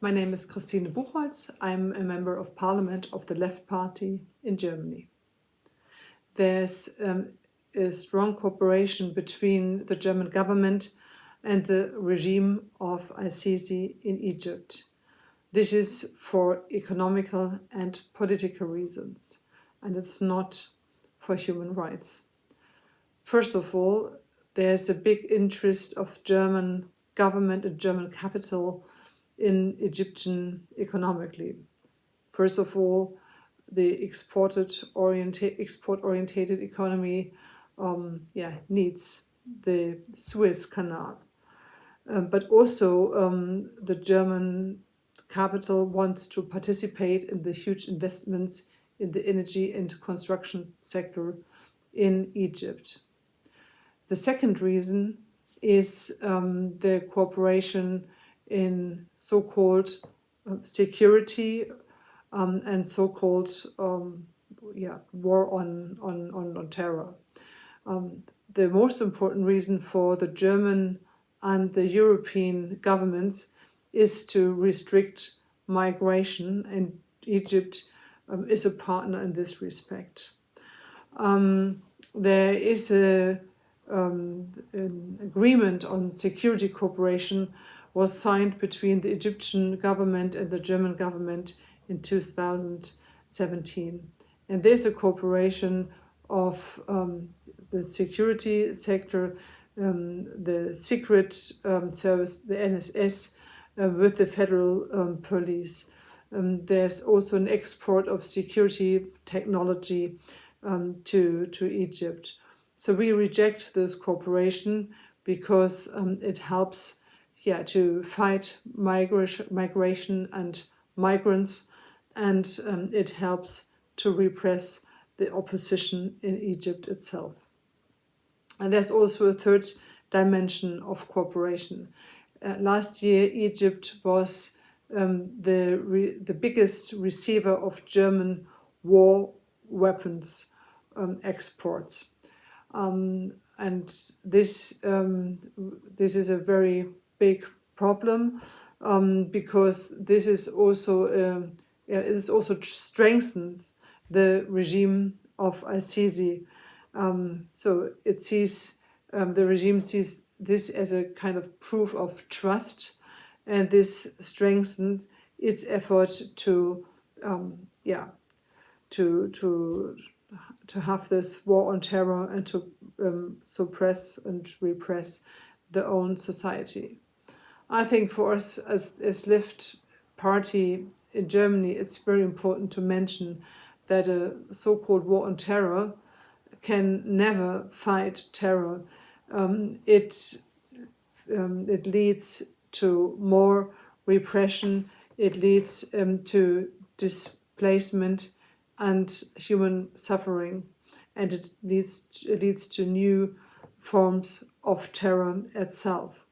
My name is Krestina Bouchholz. I'm a member of parliament of the Left Party in Germany. There's a strong cooperation between the German government and the regime of al-Sisi in Egypt. This is for economical and political reasons, and it's not for human rights. First of all, there's a big interest of German government and German capital in Egyptian economically. First of all, the export-orientated economy needs the Suez Canal. But also the German capital wants to participate in the huge investments in the energy and construction sector in Egypt. The second reason is the cooperation in so-called security and so-called war on terror. The most important reason for the German and the European governments is to restrict migration, and Egypt is a partner in this respect. There is an agreement on security cooperation was signed between the Egyptian government and the German government in 2017. And there's a cooperation of the security sector, the secret service, the NSS, with the federal police. There's also an export of security technology to Egypt. So we reject this cooperation because it helps to fight migration and migrants, and it helps to repress the opposition in Egypt itself. And there's also a third dimension of cooperation. Last year, Egypt was the biggest receiver of German war weapons exports. And this is a very big problem because this is also strengthens the regime of al-Sisi. So it sees the regime sees this as a kind of proof of trust, and this strengthens its effort to have this war on terror and to suppress and repress their own society. I think for us as Left Party in Germany, it's very important to mention that a so-called war on terror can never fight terror. It leads to more repression, it leads to displacement and human suffering, and it leads to new forms of terror itself.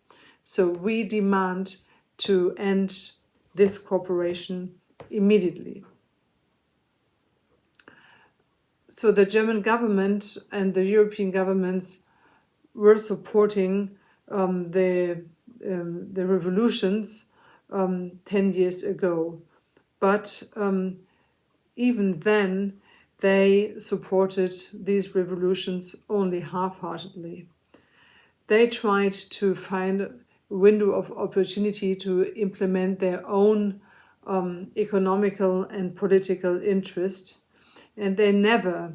So we demand to end this cooperation immediately. So the German government and the European governments were supporting the revolutions 10 years ago. But even then, they supported these revolutions only half-heartedly. They tried to find a window of opportunity to implement their own economical and political interest, and they never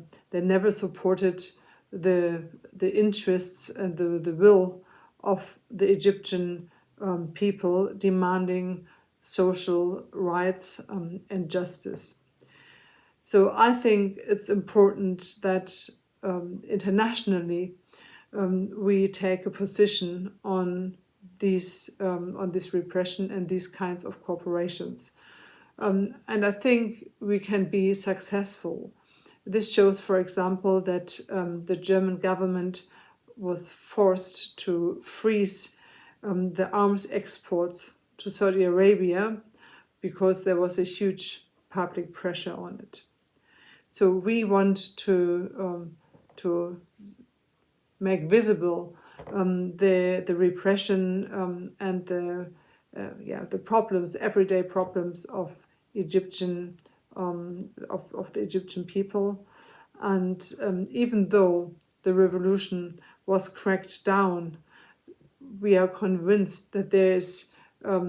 supported the interests and the will of the Egyptian people demanding social rights and justice. So I think it's important that internationally we take a position on this repression and these kinds of corporations. And I think we can be successful. This shows, for example, that the German government was forced to freeze the arms exports to Saudi Arabia because there was a huge public pressure on it. So we want to make visible the repression and the the problems, everyday problems of Egyptian of the Egyptian people. And even though the revolution was cracked down, we are convinced that there is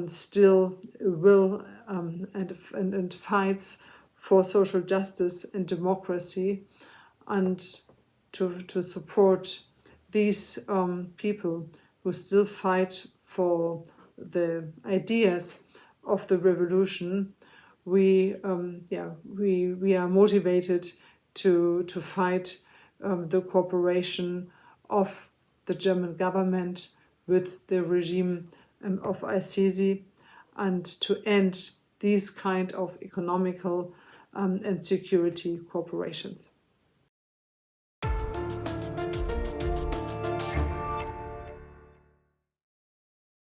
still will and fights for social justice and democracy, and to support these people who still fight for the ideas of the revolution. We are motivated to fight the cooperation of the German government with the regime of al-Sisi, and to end these kind of economical and security cooperations.